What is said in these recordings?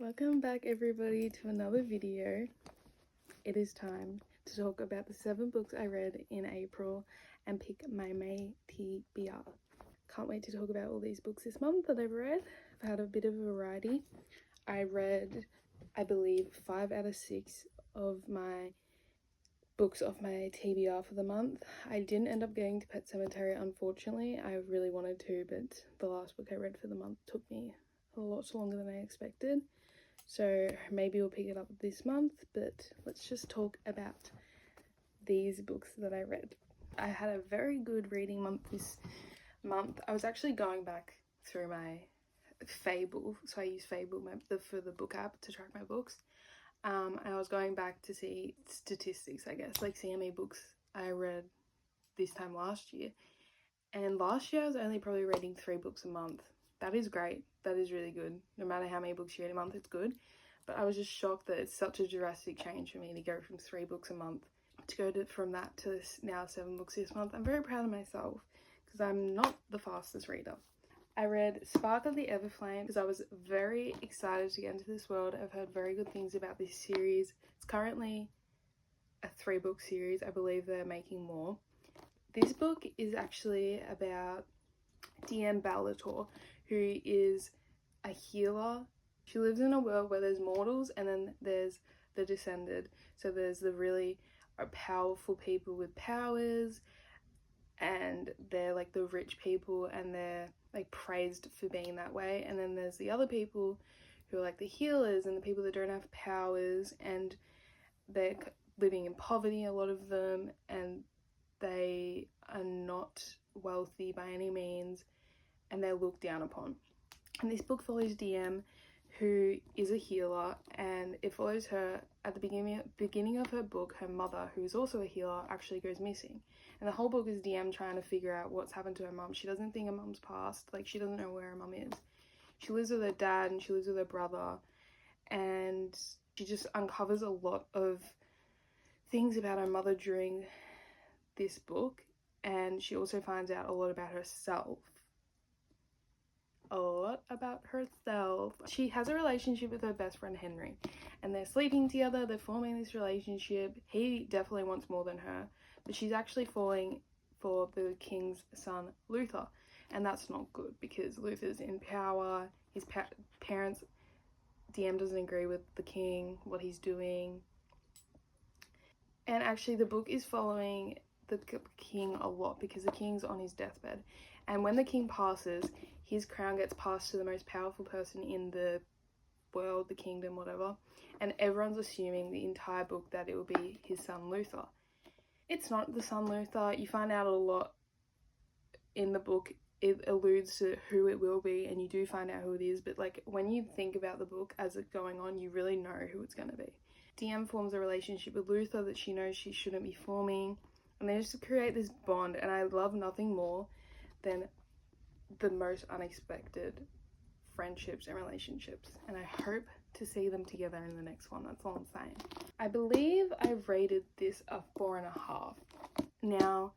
Welcome back everybody to another video. It is time to talk about the 7 books I read in April and pick my May TBR. Can't wait to talk about all these books this month that I've read. I've had a bit of a variety. I read, I believe, 5 out of 6 of my books off my TBR for the month. I didn't end up getting to Pet Sematary, unfortunately. I really wanted to, but the last book I read for the month took me a lot longer than I expected. So maybe we'll pick it up this month, but let's just talk about these books that I read. I had a very good reading month this month. I was actually going back through my Fable, so I use Fable for the book app to track my books. And I was going back to see statistics, I guess, like see how many books I read this time last year. And last year I was only probably reading 3 books a month. That is great. That is really good. No matter how many books you read a month, it's good. But I was just shocked that it's such a drastic change for me to go from 3 books a month to go from that to now 7 books this month. I'm very proud of myself because I'm not the fastest reader. I read Spark of the Everflame because I was very excited to get into this world. I've heard very good things about this series. It's currently a 3-book series. I believe they're making more. This book is actually about DM Bellator, who is a healer. She lives in a world where there's mortals and then there's the descended. So there's the really powerful people with powers, and they're like the rich people and they're like praised for being that way. And then there's the other people who are like the healers and the people that don't have powers, and they're living in poverty, a lot of them, and they are not wealthy by any means, and they're looked down upon. And this book follows DM, who is a healer, and it follows her at the beginning of her book. Her mother, who is also a healer, actually goes missing, and the whole book is DM trying to figure out what's happened to her mum. She doesn't think her mum's passed, like she doesn't know where her mum is. She lives with her dad and she lives with her brother, and she just uncovers a lot of things about her mother during this book, and she also finds out a lot about herself. She has a relationship with her best friend Henry, and they're sleeping together, they're forming this relationship. He definitely wants more than her, but she's actually falling for the king's son Luther, and that's not good because Luther's in power. His parents, DM doesn't agree with the king, what he's doing, and actually the book is following the king a lot because the king's on his deathbed, and when the king passes, his crown gets passed to the most powerful person in the world, the kingdom, whatever, and everyone's assuming the entire book that it will be his son Luther. It's not the son Luther. You find out a lot in the book. It alludes to who it will be, and you do find out who it is, but like when you think about the book as it's going on, you really know who it's going to be. DM forms a relationship with Luther that she knows she shouldn't be forming, and they just create this bond, and I love nothing more than the most unexpected friendships and relationships, and I hope to see them together in the next one. That's all I'm saying. I believe I rated this a 4.5. Now,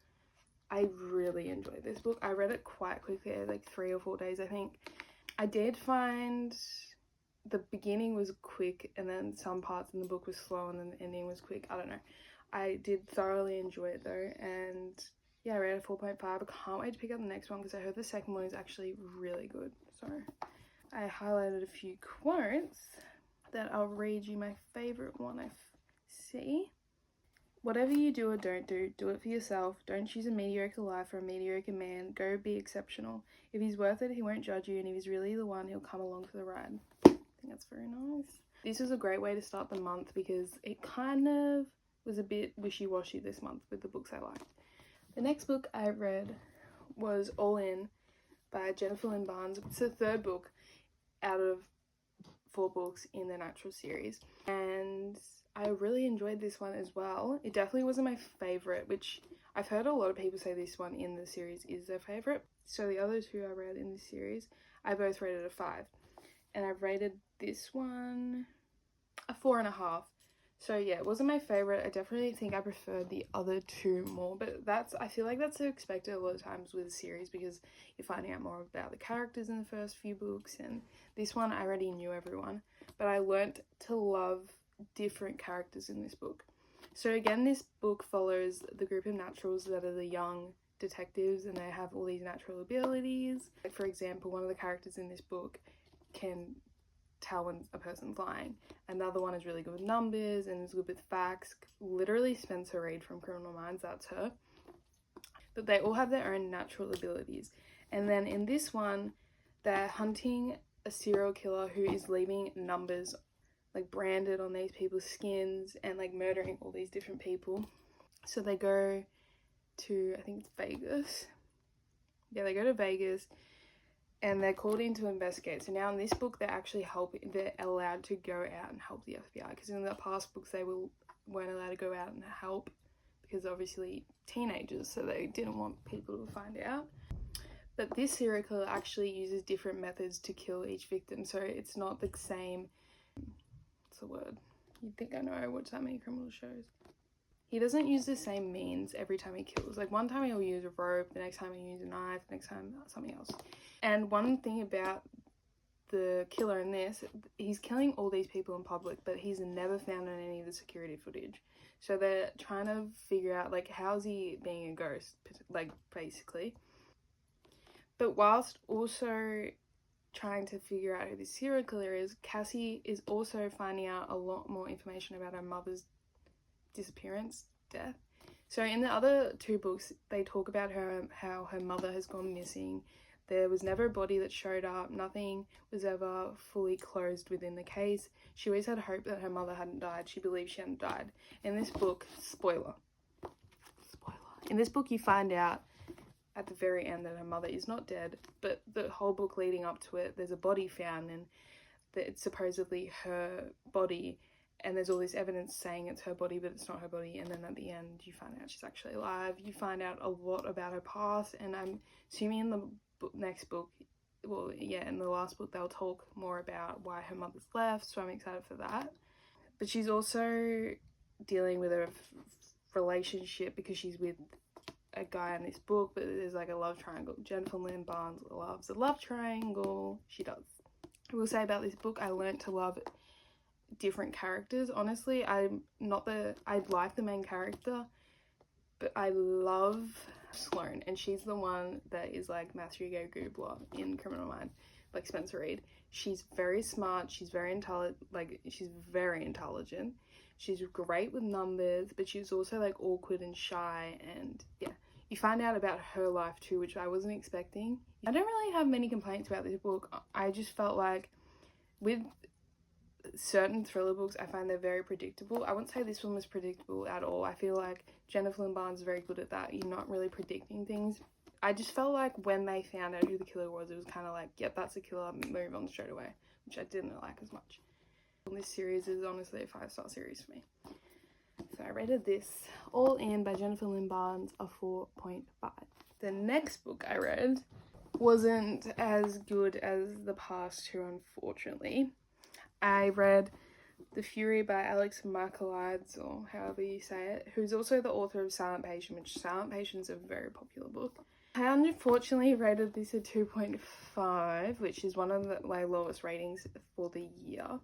I really enjoyed this book. I read it quite quickly, like 3 or 4 days, I think. I did find the beginning was quick, and then some parts in the book was slow, and then the ending was quick. I don't know. I did thoroughly enjoy it though, and yeah, I rated a 4.5. I can't wait to pick up the next one because I heard the second one is actually really good. So I highlighted a few quotes that I'll read you. My favorite one I see. Whatever you do or don't do, do it for yourself. Don't choose a mediocre life for a mediocre man. Go be exceptional. If he's worth it, he won't judge you, and if he's really the one, he'll come along for the ride. I think that's very nice. This was a great way to start the month because it kind of was a bit wishy-washy this month with the books I liked. The next book I read was All In by Jennifer Lynn Barnes. It's the 3rd book out of 4 books in the Natural series, and I really enjoyed this one as well. It definitely wasn't my favourite, which I've heard a lot of people say this one in the series is their favourite. So the other 2 I read in this series, I both rated a 5, and I've rated this one a 4.5. So yeah, it wasn't my favourite. I definitely think I preferred the other 2 more, but I feel like that's expected a lot of times with a series because you're finding out more about the characters in the first few books, and this one I already knew everyone. but I learnt to love different characters in this book. So again, this book follows the group of naturals that are the young detectives, and they have all these natural abilities. Like, for example, one of the characters in this book can tell when a person's lying. Another one is really good with numbers and is good with facts. Literally Spencer Reid from Criminal Minds, that's her. But they all have their own natural abilities. And then in this one, they're hunting a serial killer who is leaving numbers like branded on these people's skins and like murdering all these different people. So they go to, I think it's Vegas. Yeah, they go to Vegas and they're called in to investigate. So now in this book, they're allowed to go out and help the FBI, because in the past books they weren't allowed to go out and help because obviously teenagers, so they didn't want people to find out. But this serial killer actually uses different methods to kill each victim, so it's not the same. What's the word? You'd think I know, I watch that many criminal shows. He doesn't use the same means every time he kills. Like, one time he'll use a rope, the next time he'll use a knife, the next time something else. And one thing about the killer in this, he's killing all these people in public, but he's never found on any of the security footage. So they're trying to figure out, like, how's he being a ghost, like, basically. But whilst also trying to figure out who this serial killer is, Cassie is also finding out a lot more information about her mother's death. So in the other two books, they talk about how her mother has gone missing. There was never a body that showed up. Nothing was ever fully closed within the case. She always had hope that her mother hadn't died. She believed she hadn't died. In this book, spoiler. In this book, you find out at the very end that her mother is not dead, but the whole book leading up to it, there's a body found, and that it's supposedly her body, and there's all this evidence saying it's her body, but it's not her body. And then at the end, you find out she's actually alive. You find out a lot about her past, and I'm assuming in the next book, well, yeah, in the last book, they'll talk more about why her mother's left, so I'm excited for that. But she's also dealing with a relationship, because she's with a guy in this book, but there's like a love triangle. Jennifer Lynn Barnes loves a love triangle. She does. I will say about this book, I learnt to love different characters. Honestly, I like the main character, but I love Sloane, and she's the one that is like Matthew Gay Gubler in Criminal Minds, like Spencer Reid. She's very smart, she's very intelligent, she's great with numbers, but she's also like awkward and shy, and yeah, you find out about her life too, which I wasn't expecting. I don't really have many complaints about this book. I just felt like with certain thriller books, I find they're very predictable. I wouldn't say this one was predictable at all. I feel like Jennifer Lynn Barnes is very good at that. You're not really predicting things. I just felt like when they found out who the killer was, it was kind of like, yep, that's the killer, move on straight away, which I didn't like as much. This series is honestly a 5-star series for me. So I rated this All In by Jennifer Lynn Barnes a 4.5. The next book I read wasn't as good as the past two, unfortunately. I read The Fury by Alex Michaelides, or however you say it, who's also the author of Silent Patient, which Silent Patient's a very popular book. I unfortunately rated this a 2.5, which is one of my lowest ratings for the year.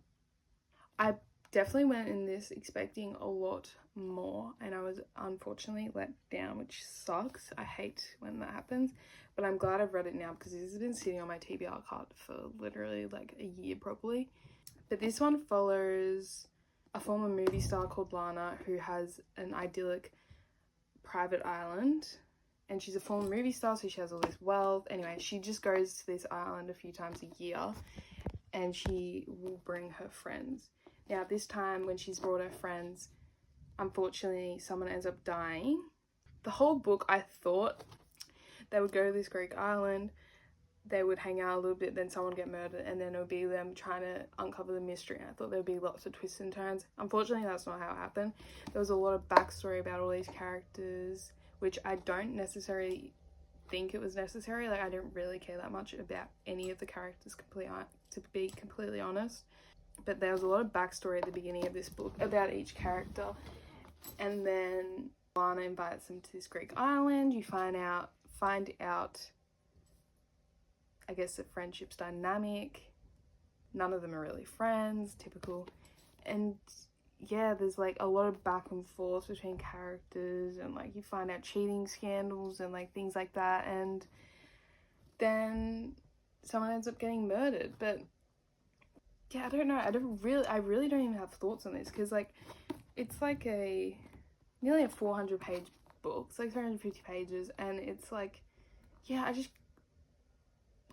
I definitely went in this expecting a lot more, and I was unfortunately let down, which sucks. I hate when that happens, but I'm glad I've read it now, because this has been sitting on my TBR card for literally like a year probably. But this one follows a former movie star called Lana, who has an idyllic private island, and she's a former movie star, so she has all this wealth. Anyway, she just goes to this island a few times a year, and she will bring her friends. Now, this time when she's brought her friends, unfortunately, someone ends up dying. The whole book, I thought they would go to this Greek island, they would hang out a little bit, then someone would get murdered, and then it would be them trying to uncover the mystery. And I thought there would be lots of twists and turns. Unfortunately, that's not how it happened. There was a lot of backstory about all these characters, which I don't necessarily think it was necessary. Like, I didn't really care that much about any of the characters, to be completely honest. But there was a lot of backstory at the beginning of this book about each character, and then Lana invites them to this Greek island. You find out I guess the friendship's dynamic, none of them are really friends, typical. And yeah, there's like a lot of back and forth between characters, and like you find out cheating scandals and like things like that, and then someone ends up getting murdered. But yeah, I don't know, I really don't even have thoughts on this, because like it's like nearly a 400 page book. It's like 350 pages, and it's like, yeah, I just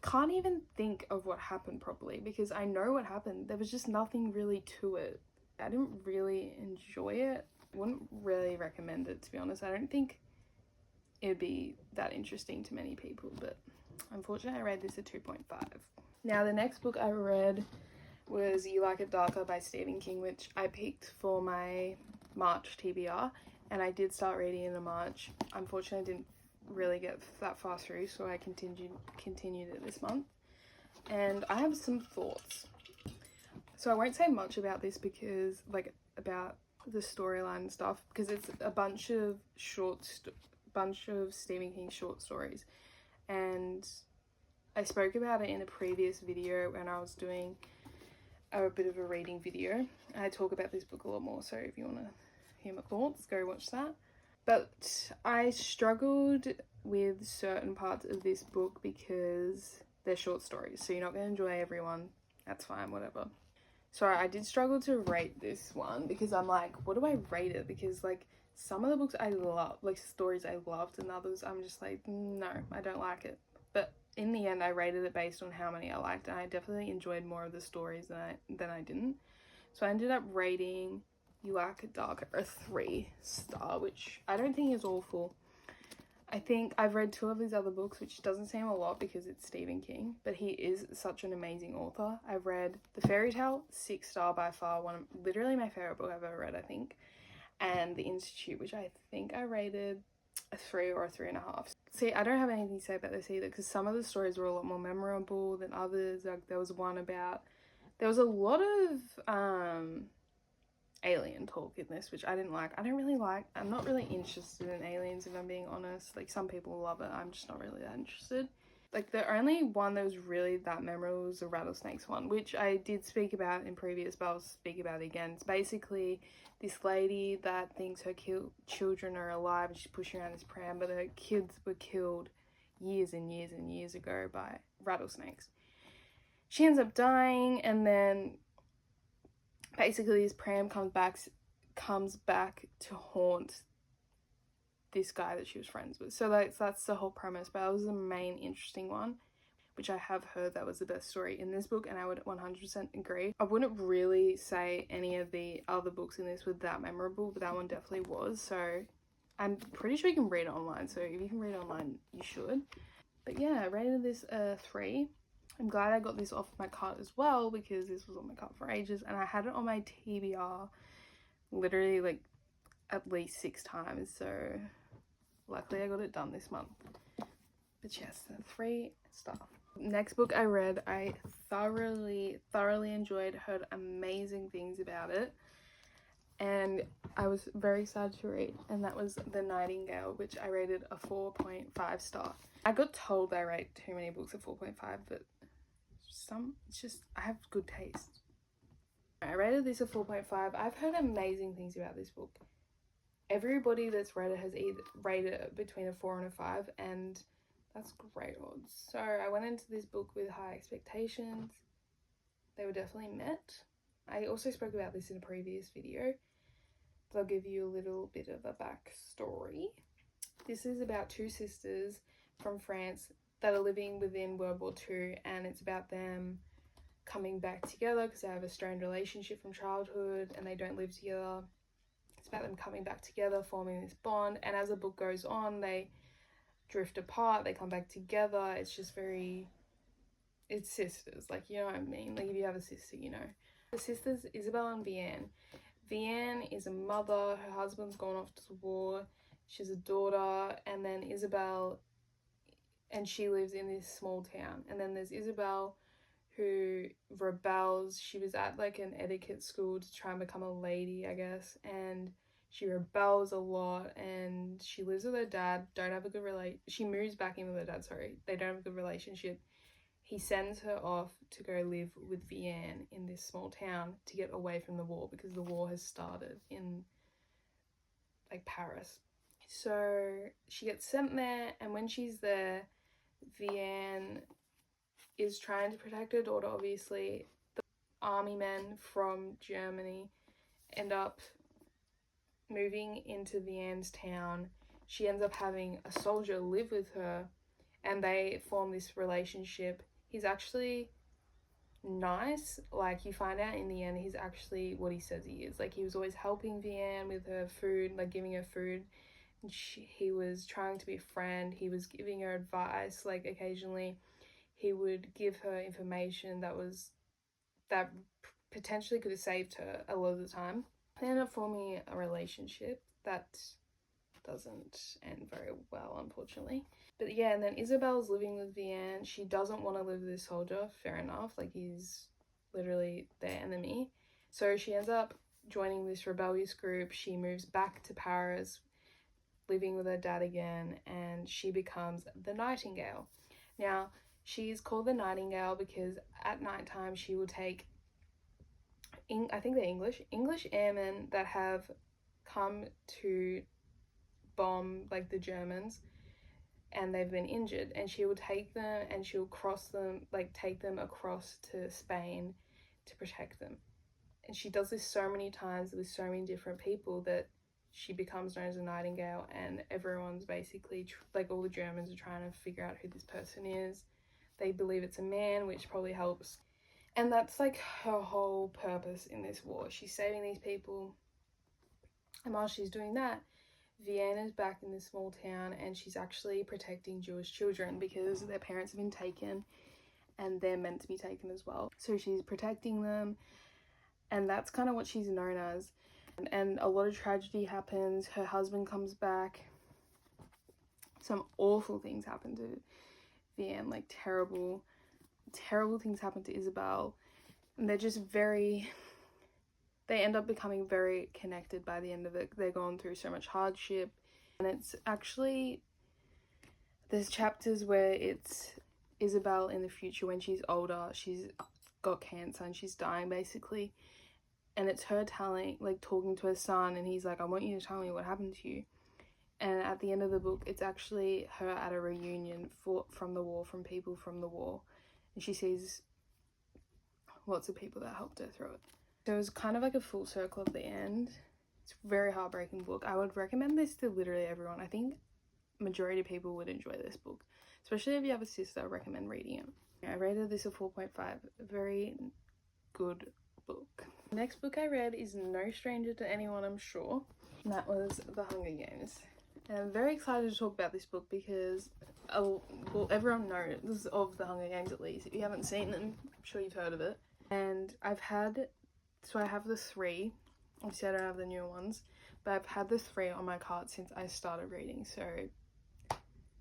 can't even think of what happened properly, because I know what happened. There was just nothing really to it. I didn't really enjoy it. I wouldn't really recommend it, to be honest. I don't think it'd be that interesting to many people, but unfortunately I rated this a 2.5. Now the next book I read was You Like It Darker by Stephen King, which I picked for my March TBR, and I did start reading in March. Unfortunately I didn't really get that far through, so I continued it this month, and I have some thoughts. So I won't say much about this, because like about the storyline and stuff, because it's a bunch of Stephen King short stories, and I spoke about it in a previous video when I was doing a bit of a reading video. I talk about this book a lot more, so if you want to hear my thoughts, go watch that. But I struggled with certain parts of this book because they're short stories, so you're not going to enjoy everyone. That's fine, whatever. So I did struggle to rate this one, because I'm like, what do I rate it? Because like some of the books I love, like stories I loved, and others I'm just like, no, I don't like it. But in the end I rated it based on how many I liked, and I definitely enjoyed more of the stories than I didn't. So I ended up rating You Like It Darker a 3-star, which I don't think is awful. I think I've read 2 of his other books, which doesn't seem a lot because it's Stephen King, but he is such an amazing author. I've read The Fairy Tale, 6-star by far, literally my favorite book I've ever read, I think, and The Institute, which I think I rated a 3 or a 3.5. See, I don't have anything to say about this either, because some of the stories were a lot more memorable than others. Like there was a lot of alien talk in this, which I didn't like. I'm not really interested in aliens, if I'm being honest. Like some people love it, I'm just not really that interested. Like the only one that was really that memorable was the rattlesnakes one, which I did speak about in previous, but I'll speak about it again. It's basically this lady that thinks her children are alive, and she's pushing around this pram, but her kids were killed years and years and years ago by rattlesnakes. She ends up dying, and then basically this pram comes back to haunt this guy that she was friends with. So that's the whole premise, but that was the main interesting one, which I have heard that was the best story in this book, and I would 100% agree. I wouldn't really say any of the other books in this were that memorable, but that one definitely was. So I'm pretty sure you can read it online, so if you can read it online, you should. But yeah, I rated this a 3. I'm glad I got this off my cart as well, because this was on my cart for ages, and I had it on my TBR literally like at least 6 times, so luckily I got it done this month. But yes, 3-star. Next book I read, I thoroughly enjoyed, heard amazing things about it, and I was very excited to read, and that was The Nightingale, which I rated a 4.5 star. I got told I rate too many books at 4.5, but it's just I have good taste. I rated this a 4.5. I've heard amazing things about this book. Everybody that's read it has either rated it between a 4 and a 5, and that's great odds. So I went into this book with high expectations. They were definitely met. I also spoke about this in a previous video, but I'll give you a little bit of a backstory. This is about 2 sisters from France that are living within World War II, and it's about them coming back together because they have a strained relationship from childhood and they don't live together. It's about them coming back together, forming this bond, and as the book goes on, they drift apart, they come back together. It's just it's sisters, like, you know what I mean? Like, if you have a sister, you know. The sisters, Isabel and Vianne. Vianne is a mother, her husband's gone off to the war, she's a daughter, and then Isabel, and she lives in this small town. And then there's Isabel, who rebels. She was at like an etiquette school to try and become a lady, I guess, and she rebels a lot, and she lives with her dad, she moves back in with her dad, sorry. They don't have a good relationship. he sends her off to go live with Vianne in this small town to get away from the war, because the war has started in like Paris. So she gets sent there, and when she's there, Vianne is trying to protect her daughter, obviously. The army men from Germany end up moving into Vianne's town. She ends up having a soldier live with her, and they form this relationship. He's actually nice. Like, you find out in the end he's actually what he says he is. Like, he was always helping Vianne with her food, like giving her food. And he was trying to be a friend. He was giving her advice. Like, occasionally he would give her information that potentially could have saved her a lot of the time. They end up forming a relationship that doesn't end very well, unfortunately. But yeah, and then Isabel's living with Vianne. She doesn't want to live with this soldier, fair enough. Like, he's literally their enemy. So she ends up joining this rebellious group. She moves back to Paris, living with her dad again, and she becomes the Nightingale. Now, she's called the Nightingale because at nighttime she will take, I think they're English airmen that have come to bomb like the Germans, and they've been injured, and she will take them and she'll take them across to Spain to protect them. And she does this so many times with so many different people that she becomes known as a Nightingale, and everyone's basically like, all the Germans are trying to figure out who this person is. They believe it's a man, which probably helps. And that's like her whole purpose in this war. She's saving these people, and while she's doing that, Vianne is back in this small town, and she's actually protecting Jewish children because their parents have been taken and they're meant to be taken as well. So she's protecting them, and that's kind of what she's known as. And a lot of tragedy happens. Her husband comes back. Some awful things happen to Vianne, like terrible things happen to Isabel. And they're just they end up becoming very connected by the end of it. They're going through so much hardship. And it's actually, there's chapters where it's Isabel in the future when she's older. She's got cancer and she's dying, basically. And it's her talking to her son, and he's like, I want you to tell me what happened to you. And at the end of the book, it's actually her at a reunion from the war, from people from the war. And she sees lots of people that helped her through it. So it was kind of like a full circle at the end. It's a very heartbreaking book. I would recommend this to literally everyone. I think majority of people would enjoy this book. Especially if you have a sister, I recommend reading it. I rated this a 4.5. A very good book. The next book I read is no stranger to anyone, I'm sure. And that was The Hunger Games. And I'm very excited to talk about this book because, everyone knows of The Hunger Games at least. If you haven't seen them, I'm sure you've heard of it. And I have the 3. Obviously I don't have the newer ones, but I've had the 3 on my cart since I started reading, so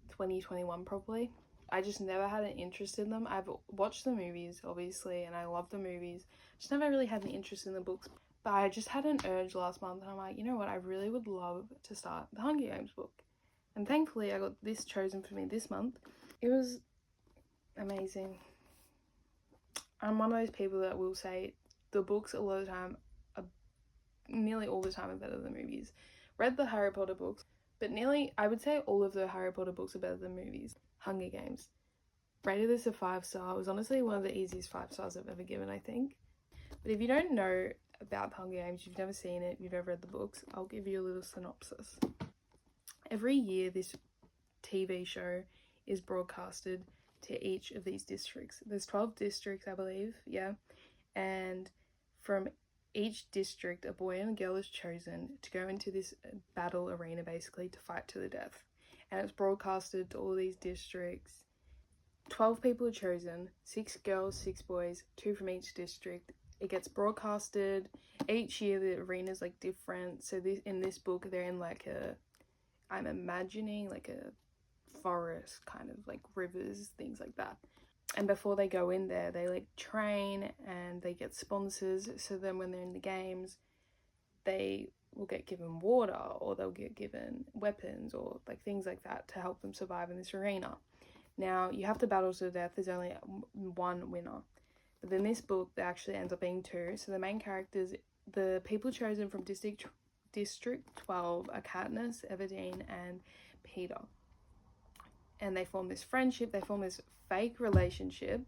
2021 probably. I just never had an interest in them. I've watched the movies, obviously, and I love the movies. Just never really had an interest in the books. But I just had an urge last month, and I'm like, you know what, I really would love to start the Hunger Games book. And thankfully, I got this chosen for me this month. It was amazing. I'm one of those people that will say the books a lot of the time, nearly all the time, are better than movies. Read the Harry Potter books, but I would say all of the Harry Potter books are better than movies. Hunger Games. Rated this a 5-star. It was honestly one of the easiest 5 stars I've ever given, I think. But if you don't know about Hunger Games, you've never seen it, you've never read the books, I'll give you a little synopsis. Every year, this TV show is broadcasted to each of these districts. There's 12 districts, I believe, yeah. And from each district, a boy and a girl is chosen to go into this battle arena, basically, to fight to the death. And it's broadcasted to all these districts. 12 people are chosen, 6 girls, 6 boys, 2 from each district. It gets broadcasted. Each year the arena's like different. So in this book, they're in I'm imagining like a forest, kind of like rivers, things like that. And before they go in there, they like train and they get sponsors. So then when they're in the games, they will get given water, or they'll get given weapons, or like things like that to help them survive in this arena. Now, you have to battle to the death. There's only one winner. But in this book, there actually ends up being two. So the main characters, the people chosen from District 12 are Katniss, Everdeen, and Peter. And they form this friendship. They form this fake relationship.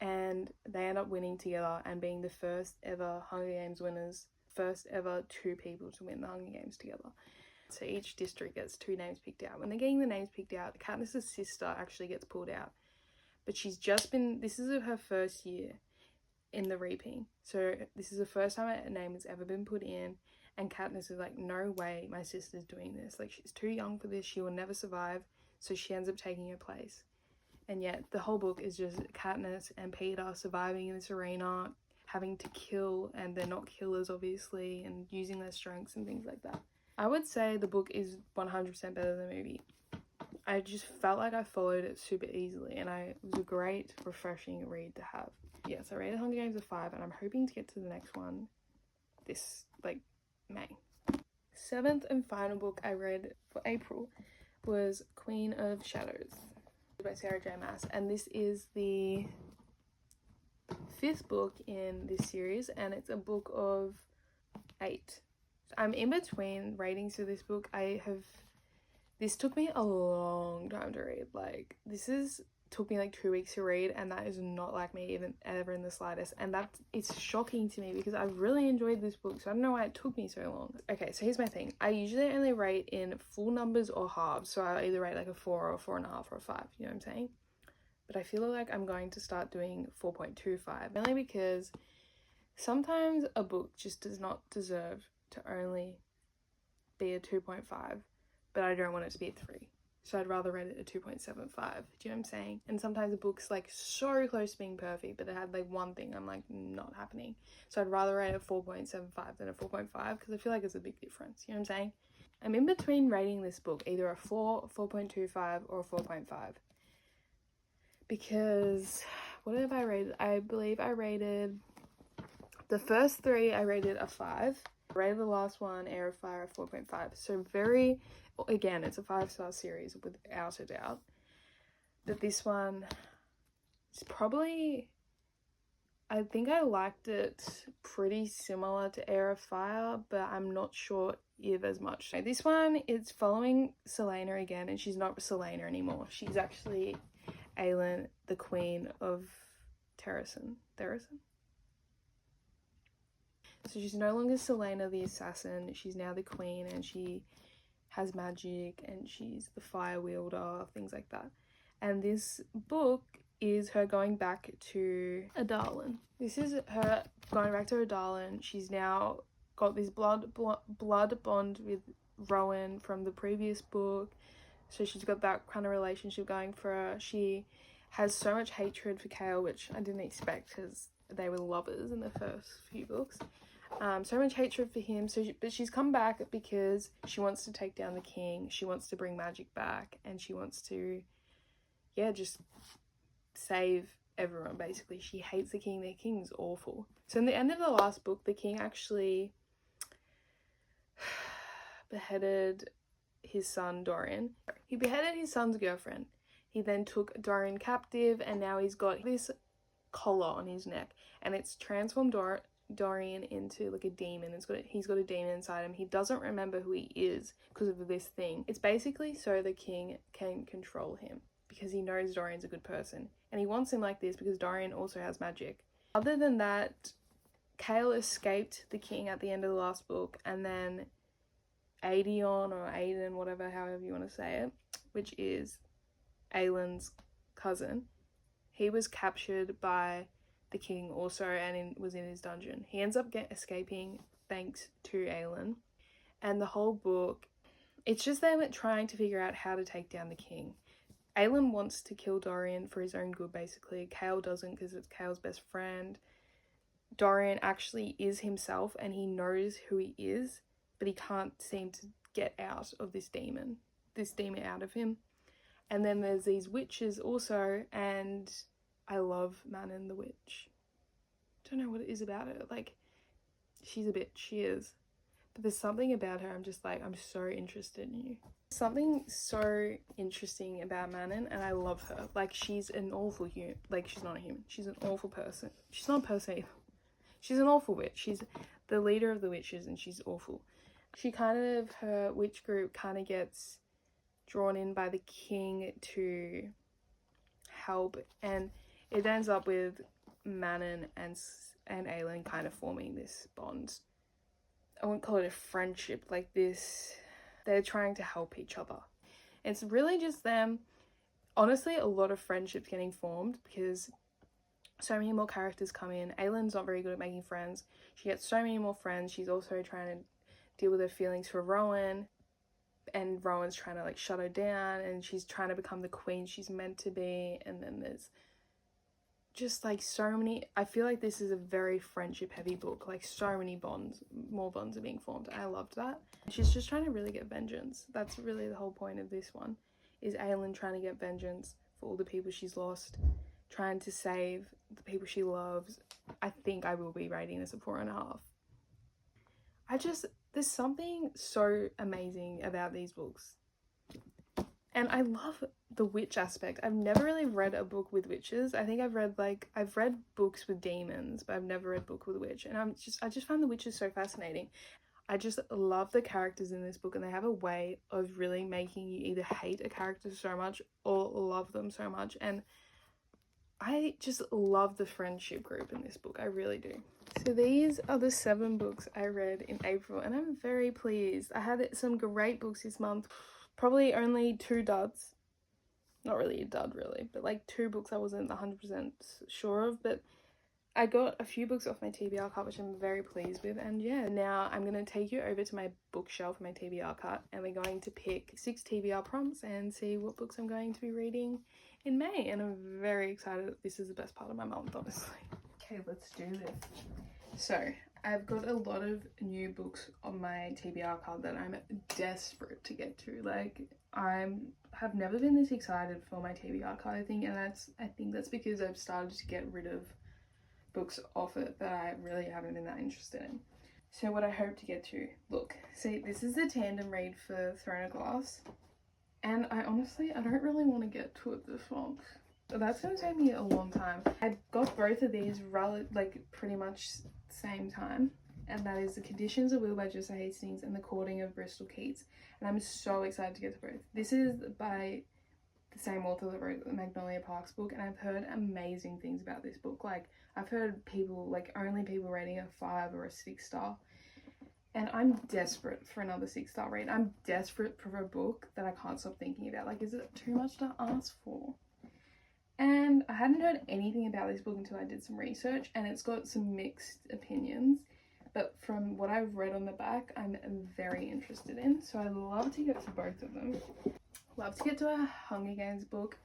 And they end up winning together and being the first ever Hunger Games winners. First ever two people to win the Hunger Games together. So each district gets two names picked out. When they're getting the names picked out, Katniss' sister actually gets pulled out. But she's just been, this is her first year in the reaping. So this is the first time a name has ever been put in. And Katniss is like, no way my sister's doing this. Like, she's too young for this. She will never survive. So she ends up taking her place. And yet the whole book is just Katniss and Peter surviving in this arena, having to kill, and they're not killers obviously, and using their strengths and things like that. I would say the book is 100% better than the movie. I just felt like I followed it super easily, and it was a great, refreshing read to have. Yes, I rated Hunger Games a 5, and I'm hoping to get to the next one this, May. 7th and final book I read for April was Queen of Shadows by Sarah J. Maas, and this is the 5th book in this series, and it's a book of 8. I'm in between ratings for this book. This took me a long time to read. Took me 2 weeks to read, and that is not like me even ever in the slightest, and it's shocking to me because I really enjoyed this book, so I don't know why it took me so long. Okay, so here's my thing. I usually only rate in full numbers or halves, so I either rate a 4 or a 4.5 or a 5, you know what I'm saying? But I feel like I'm going to start doing 4.25, mainly because sometimes a book just does not deserve to only be a 2.5, but I don't want it to be a 3. So I'd rather rate it a 2.75. Do you know what I'm saying? And sometimes a book's so close to being perfect, but it had one thing I'm not happening. So I'd rather rate a 4.75 than a 4.5 because I feel like it's a big difference. You know what I'm saying? I'm in between rating this book either a 4, 4.25 or a 4.5. Because what have I rated? I believe I rated the first 3, I rated a 5. I rated the last one, Air of Fire, a 4.5. So again, it's a 5-star series without a doubt. But this one is probably, I think I liked it pretty similar to Air of Fire, but I'm not sure if as much. So this one is following Selena again, and she's not Selena anymore. She's actually Aelin, the Queen of Terrasen. So she's no longer Selena the assassin, she's now the queen, and she has magic, and she's the fire wielder, things like that. And this book is her going back to Adalin. This is her going back to Adalin. She's now got this blood bond with Rowan from the previous book, so she's got that kind of relationship going for her. She has so much hatred for Chaol, which I didn't expect because they were lovers in the first few books. So much hatred for him, but she's come back because she wants to take down the king, she wants to bring magic back, and she wants to, just save everyone, basically. She hates the king. The king's awful. So in the end of the last book, the king actually beheaded his son, Dorian. He beheaded his son's girlfriend. He then took Dorian captive, and now he's got this collar on his neck, and it's transformed Dorian into a demon. He's got a demon inside him. He doesn't remember who he is because of this thing. It's basically so the king can control him because he knows Dorian's a good person, and he wants him like this because Dorian also has magic. Other than that, Chaol escaped the king at the end of the last book, and then Aedion or Aiden, whatever, however you want to say it, which is Aelin's cousin, he was captured by the king also, and was in his dungeon. He ends up escaping thanks to Aelin, and the whole book, it's just them trying to figure out how to take down the king. Aelin wants to kill Dorian for his own good, basically. Chaol doesn't because it's Chaol's best friend. Dorian actually is himself, and he knows who he is, but he can't seem to get out of this demon out of him. And then there's these witches also, and I love Manon the witch. Don't know what it is about her. She's a bitch. She is. But there's something about her, I'm just like, I'm so interested in you. Something so interesting about Manon, and I love her. Like, she's an awful human. Like, she's not a human. She's an awful person. She's not a person either. She's an awful witch. She's the leader of the witches, and she's awful. She kind of, her witch group kind of gets drawn in by the king to help, and it ends up with Manon and Aelin kind of forming this bond. I wouldn't call it a friendship, like this, they're trying to help each other. It's really just them. Honestly, a lot of friendships getting formed because so many more characters come in. Aelin's not very good at making friends. She gets so many more friends. She's also trying to deal with her feelings for Rowan, and Rowan's trying to like shut her down, and she's trying to become the queen she's meant to be. And then there's just like so many, I feel like this is a very friendship heavy book, like so many bonds, more bonds are being formed. I loved that. She's just trying to really get vengeance. That's really the whole point of this one, is Aelin trying to get vengeance for all the people she's lost, trying to save the people she loves. I think I will be rating this a 4.5. There's something so amazing about these books. And I love the witch aspect. I've never really read a book with witches. I think I've read books with demons, but I've never read a book with a witch. And I just find the witches so fascinating. I just love the characters in this book, and they have a way of really making you either hate a character so much or love them so much. And I just love the friendship group in this book. I really do. So these are the 7 books I read in April, and I'm very pleased. I had some great books this month. Probably only 2 duds. Not really a dud, really, but like 2 books I wasn't 100% sure of. But I got a few books off my TBR cart, which I'm very pleased with. And yeah, now I'm going to take you over to my bookshelf, my TBR cart, and we're going to pick 6 TBR prompts and see what books I'm going to be reading in May. And I'm very excited. This is the best part of my month, honestly. Okay, let's do this. So I've got a lot of new books on my TBR card that I'm desperate to get to. Like, have never been this excited for my TBR card, I think, and I think that's because I've started to get rid of books off it that I really haven't been that interested in. So what I hope to get to, look, see, this is the tandem read for Throne of Glass, and I don't really want to get to it this month. That's going to take me a long time. I got both of these pretty much same time, and that is The Conditions of Will by Jessa Hastings and The Courting of Bristol Keats, and I'm so excited to get to both. This is by the same author that wrote the Magnolia Parks book, and I've heard amazing things about this book. Like, I've heard people, like, only people rating a 5 or a 6 star, and I'm desperate for another 6-star read. I'm desperate for a book that I can't stop thinking about. Like, is it too much to ask for? And I hadn't heard anything about this book until I did some research, and it's got some mixed opinions, but from what I've read on the back, I'm very interested in. So I'd love to get to both of them. Love to get to a Hunger Games book.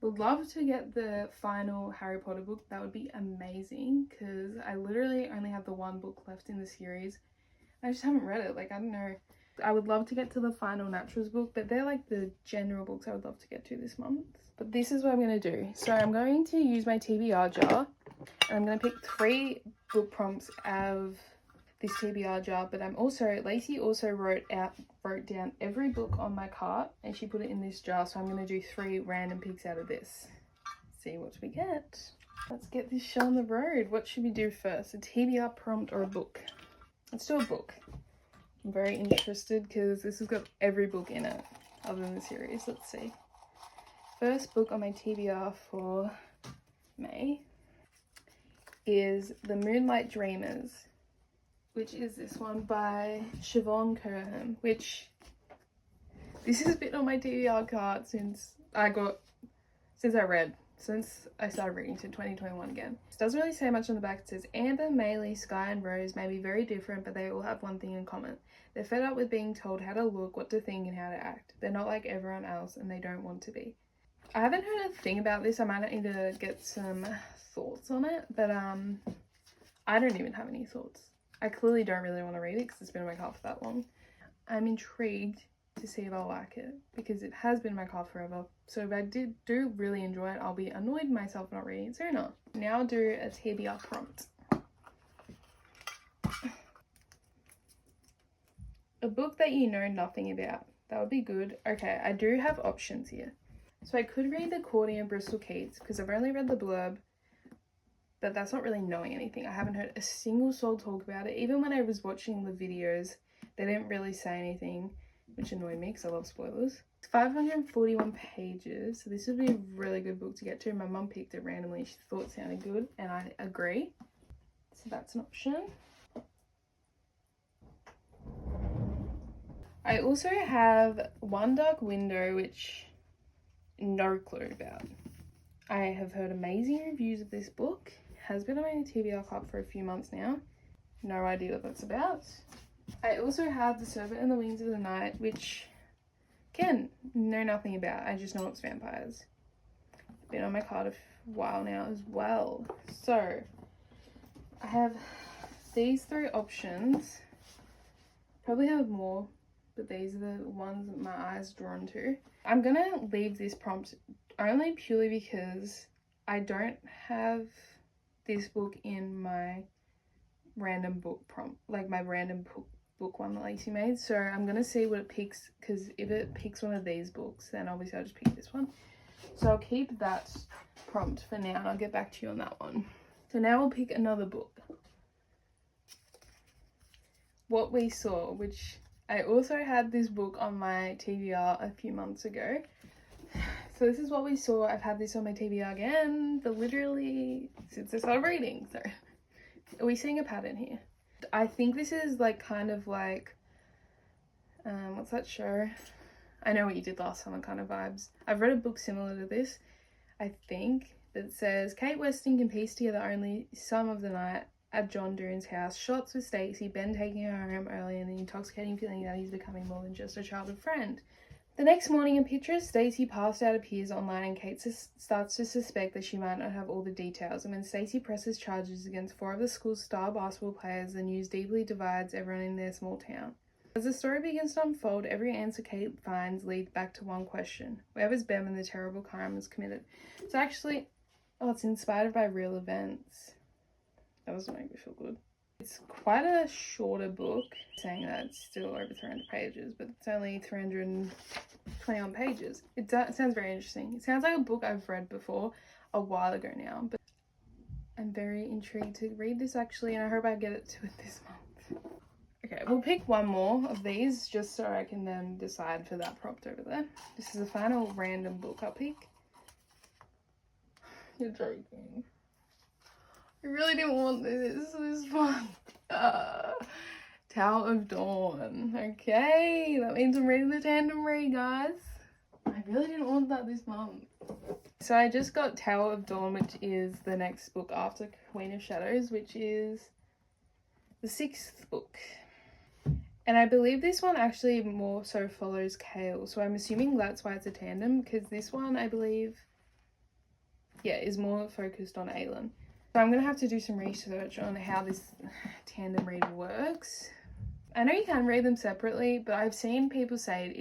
Would love to get the final Harry Potter book. That would be amazing, because I literally only have the 1 book left in the series. I just haven't read it. Like, I don't know. I would love to get to the final Naturals book, but they're like the general books I would love to get to this month. But this is what I'm going to do. So I'm going to use my TBR jar, and I'm going to pick 3 book prompts out of this TBR jar. But Lacey also wrote down every book on my cart, and she put it in this jar. So I'm going to do 3 random picks out of this. See what we get. Let's get this show on the road. What should we do first? A TBR prompt or a book? Let's do a book. I'm very interested because this has got every book in it other than the series. Let's see. First book on my TBR for May is The Moonlight Dreamers, which is this one by Siobhan Kerham, which this has been on my TBR cart since I started reading to 2021 again. It doesn't really say much on the back. It says, Amber, Maylee, Sky and Rose may be very different, but they all have one thing in common. They're fed up with being told how to look, what to think and how to act. They're not like everyone else and they don't want to be. I haven't heard a thing about this. I might need to get some thoughts on it, but I don't even have any thoughts. I clearly don't really want to read it because it's been in my cart for that long. I'm intrigued to see if I'll like it because it has been in my cart forever. So if I do really enjoy it, I'll be annoyed myself not reading it sooner. Now I'll do a TBR prompt. A book that you know nothing about. That would be good. Okay, I do have options here. So I could read The Courting of Bristol Keats because I've only read the blurb, but that's not really knowing anything. I haven't heard a single soul talk about it. Even when I was watching the videos, they didn't really say anything, which annoyed me because I love spoilers. It's 541 pages, so this would be a really good book to get to. My mum picked it randomly. She thought it sounded good, and I agree. So that's an option. I also have One Dark Window, which no clue about. I have heard amazing reviews of this book. It has been on my TBR club for a few months now. No idea what that's about. I also have The Serpent and the Wings of the Night, which, again, know nothing about. I just know it's vampires. Been on my card a while now as well. So, I have these 3 options. Probably have more, but these are the ones that my eyes are drawn to. I'm gonna leave this prompt only purely because I don't have this book in my random book prompt, like my random book one that Lacey made. So I'm gonna see what it picks, because if it picks one of these books, then obviously I'll just pick this one. So I'll keep that prompt for now and I'll get back to you on that one. So now we'll pick another book. What We Saw, which I also had this book on my TBR a few months ago. So this is What We Saw. I've had this on my TBR again, but literally since I started reading. So are we seeing a pattern here? I think this is like kind of like, what's that show? I Know What You Did Last Summer kind of vibes. I've read a book similar to this, I think, that says Kate Weston can piece together only some of the night at John Doone's house, shots with Stacey, Ben taking her home early, and the intoxicating feeling that he's becoming more than just a childhood friend. The next morning, a picture of Stacey passed out appears online, and Kate starts to suspect that she might not have all the details. And when Stacey presses charges against 4 of the school's star basketball players, the news deeply divides everyone in their small town. As the story begins to unfold, every answer Kate finds leads back to one question: where was Ben when the terrible crime was committed? So actually, it's inspired by real events. That doesn't make me feel good. It's quite a shorter book, saying that it's still over 300 pages, but it's only 321 pages. It sounds very interesting. It sounds like a book I've read before a while ago now, but I'm very intrigued to read this actually, and I hope I get it to it this month. Okay, we'll pick one more of these just so I can then decide for that prompt over there. This is the final random book I'll pick. You're joking. I really didn't want this one. Tower of Dawn. Okay, that means I'm reading the tandem read, guys. I really didn't want that this month. So I just got Tower of Dawn, which is the next book after Queen of Shadows, which is the 6th book. And I believe this one actually more so follows Kale, so I'm assuming that's why it's a tandem, because this one, I believe, is more focused on Aelin. So I'm going to have to do some research on how this tandem read works. I know you can read them separately, but I've seen people say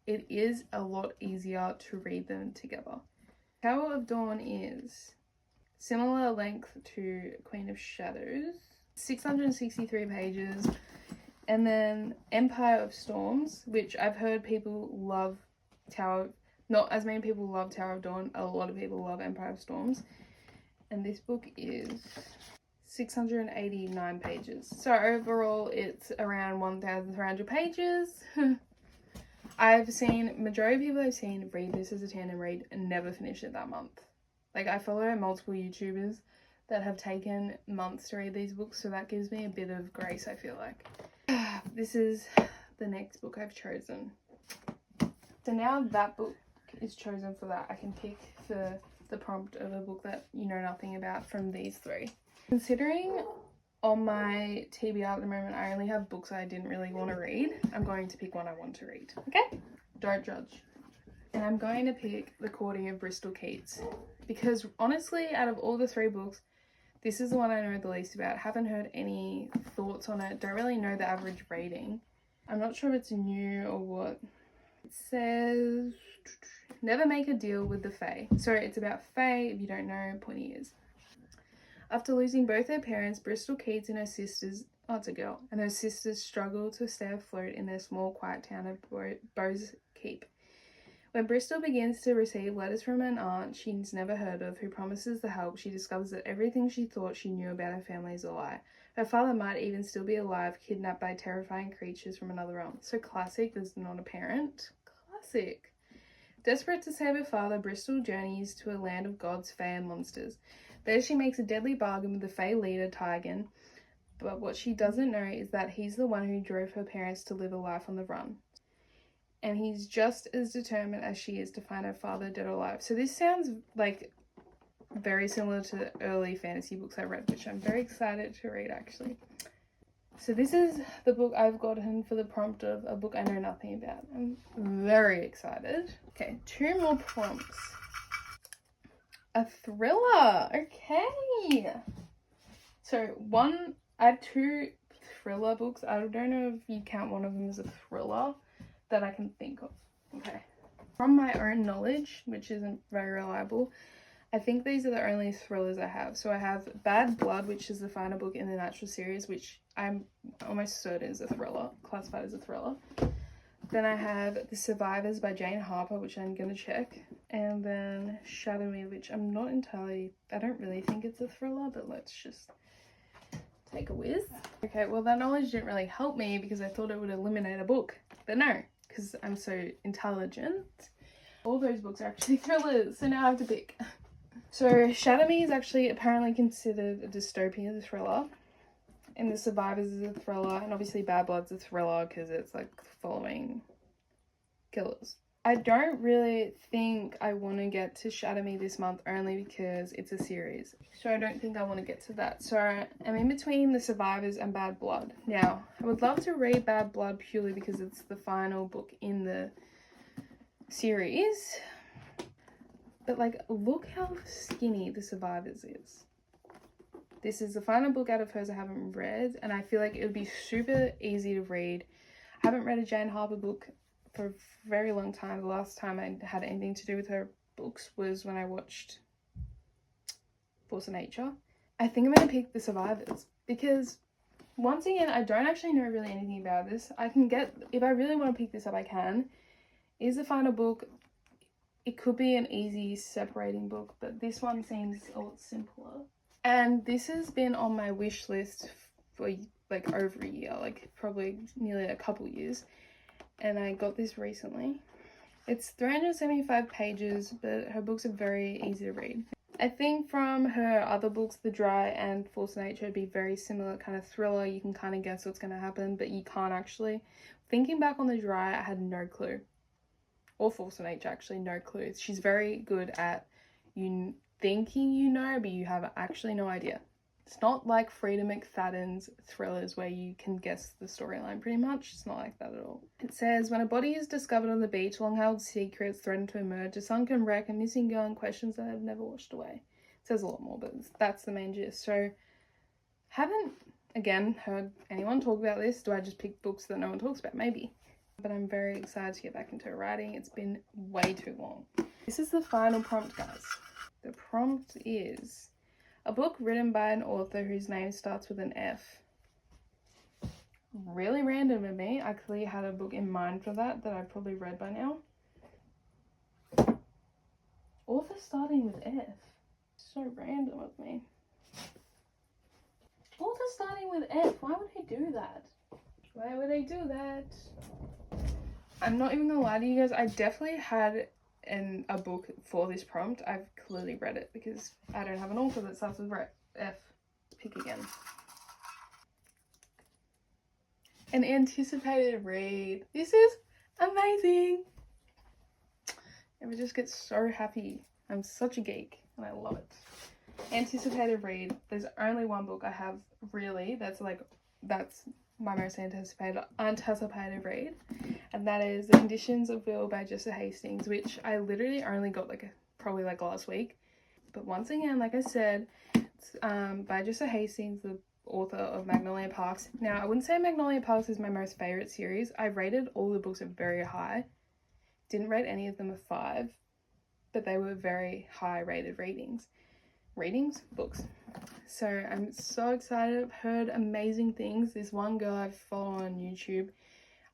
it is a lot easier to read them together. Tower of Dawn is similar length to Queen of Shadows, 663 pages. And then Empire of Storms, which I've heard people love not as many people love Tower of Dawn, a lot of people love Empire of Storms. And this book is 689 pages. So overall, it's around 1,300 pages. I've seen, majority of people I've seen read this as a tandem read and never finish it that month. Like, I follow multiple YouTubers that have taken months to read these books, so that gives me a bit of grace, I feel like. This is the next book I've chosen. So now that book is chosen for that, I can pick for the prompt of a book that you know nothing about from these 3. Considering on my TBR at the moment I only have books I didn't really want to read, I'm going to pick one I want to read. Okay? Don't judge. And I'm going to pick The Courting of Bristol Keats, because honestly, out of all the 3 books, this is the one I know the least about. Haven't heard any thoughts on it. Don't really know the average rating. I'm not sure if it's new or what. It says, never make a deal with the Fae. So it's about Fae, if you don't know, pointy ears. After losing both their parents, Bristol Keats and her sisters Oh, it's a girl. And her sisters struggle to stay afloat in their small, quiet town of Bowes Keep. When Bristol begins to receive letters from an aunt she's never heard of who promises the help, she discovers that everything she thought she knew about her family is a lie. Her father might even still be alive, kidnapped by terrifying creatures from another realm. So classic, there's not a parent. Classic. Desperate to save her father, Bristol journeys to a land of gods, fae, and monsters. There she makes a deadly bargain with the fae leader, Tygan, but what she doesn't know is that he's the one who drove her parents to live a life on the run. And he's just as determined as she is to find her father, dead or alive. So this sounds like very similar to the early fantasy books I read, which I'm very excited to read, actually. So this is the book I've gotten for the prompt of a book I know nothing about. I'm very excited. Okay, 2 more prompts. A thriller. Okay. So I have 2 thriller books. I don't know if you count one of them as a thriller that I can think of. Okay. From my own knowledge, which isn't very reliable, I think these are the only thrillers I have. So I have Bad Blood, which is the final book in the Natural series, which I'm almost certain is a thriller, classified as a thriller. Then I have The Survivors by Jane Harper, which I'm going to check. And then Shadow Me, which I'm not entirely, I don't really think it's a thriller, but let's just take a whiz. Okay, well that knowledge didn't really help me because I thought it would eliminate a book. But no, because I'm so intelligent. All those books are actually thrillers, so now I have to pick. So Shadow Me is actually apparently considered a dystopian thriller. And The Survivors is a thriller, and obviously Bad Blood's a thriller because it's like following killers. I don't really think I want to get to Shadow Me this month, only because it's a series. So I don't think I want to get to that. So I'm in between The Survivors and Bad Blood. Now, I would love to read Bad Blood purely because it's the final book in the series. But like, look how skinny The Survivors is. This is the final book out of hers I haven't read, and I feel like it would be super easy to read. I haven't read a Jane Harper book for a very long time. The last time I had anything to do with her books was when I watched Force of Nature. I think I'm going to pick The Survivors because, once again, I don't actually know really anything about this. I can get, if I really want to pick this up, I can. It is the final book. It could be an easy separating book, but this one seems a lot simpler. And this has been on my wish list for like over a year, like probably nearly a couple years. And I got this recently. It's 375 pages, but her books are very easy to read. I think from her other books, The Dry and Force of Nature, would be very similar kind of thriller. You can kind of guess what's going to happen, but you can't actually. Thinking back on The Dry, I had no clue. Or Force of Nature, actually, no clue. She's very good at you thinking you know, but you have actually no idea. It's not like Frida McFadden's thrillers where you can guess the storyline pretty much. It's not like that at all. It says, when a body is discovered on the beach, long-held secrets threaten to emerge, a sunken wreck, a missing girl, and questions that have never washed away. It says a lot more, but that's the main gist. So, haven't, again, heard anyone talk about this. Do I just pick books that no one talks about? Maybe. But I'm very excited to get back into writing. It's been way too long. This is the final prompt, guys. The prompt is a book written by an author whose name starts with an F. Really random of me. I clearly had a book in mind for that I've probably read by now. Author starting with F. So random of me. Author starting with F. Why would he do that? Why would they do that? I'm not even gonna lie to you guys. I definitely had a book for this prompt. I've clearly read it because I don't have an author that starts with F. Pick again. An anticipated read. This is amazing. I just get so happy. I'm such a geek and I love it. Anticipated read. There's only one book I have really that's my most anticipated read, and that is The Conditions of Will by Jessa Hastings, which I literally only got probably last week. But once again, like I said, it's by Jessa Hastings, the author of Magnolia Parks. Now, I wouldn't say Magnolia Parks is my most favorite series. I rated all the books at very high. Didn't rate any of them a 5, but they were very high rated readings, books. So I'm so excited. I've heard amazing things. This one girl I follow on YouTube,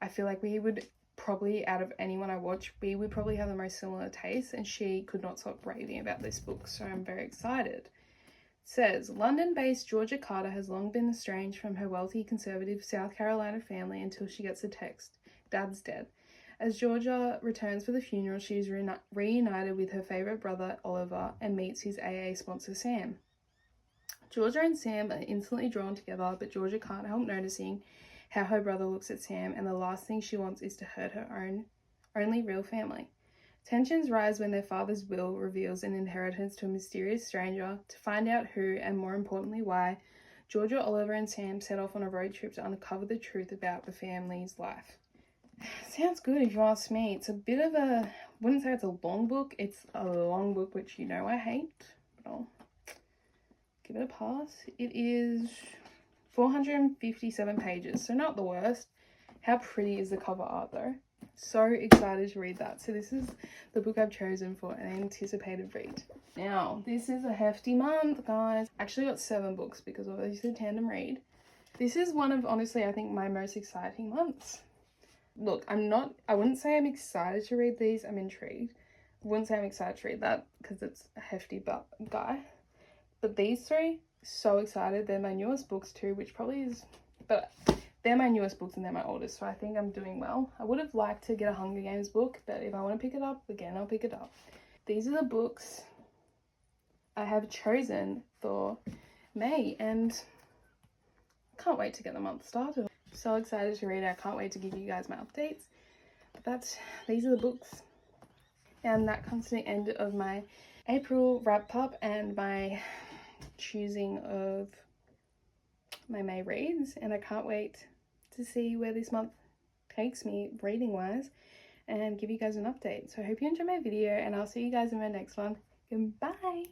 I feel like we would probably, out of anyone I watch, we would probably have the most similar tastes, and she could not stop raving about this book, so I'm very excited. It says, London-based Georgia Carter has long been estranged from her wealthy conservative South Carolina family until she gets a text, Dad's dead. As Georgia returns for the funeral, she is reunited with her favourite brother, Oliver, and meets his AA sponsor, Sam. Georgia and Sam are instantly drawn together, but Georgia can't help noticing how her brother looks at Sam, and the last thing she wants is to hurt her only real family. Tensions rise when their father's will reveals an inheritance to a mysterious stranger. To find out who, and more importantly why, Georgia, Oliver, and Sam set off on a road trip to uncover the truth about the family's life. Sounds good if you ask me. It's a bit of a, I wouldn't say it's a long book. It's a long book, which you know I hate, but I'll give it a pass. It is 457 pages, so not the worst. How pretty is the cover art though? So excited to read that. So this is the book I've chosen for an anticipated read. Now, this is a hefty month, guys. I actually got 7 books because obviously tandem read. This is one of, honestly, I think my most exciting months. Look, I wouldn't say I'm excited to read these. I'm intrigued. I wouldn't say I'm excited to read that because it's a hefty guy. But these 3, so excited. They're my newest books too, which probably is, but they're my newest books and they're my oldest, so I think I'm doing well. I would have liked to get a Hunger Games book, but if I want to pick it up again, I'll pick it up. These are the books I have chosen for May, and I can't wait to get the month started. So excited to read it. I can't wait to give you guys my updates. But these are the books. And that comes to the end of my April wrap up and my choosing of my May reads, and I can't wait to see where this month takes me reading wise and give you guys an update. So I hope you enjoyed my video, and I'll see you guys in my next one. Goodbye.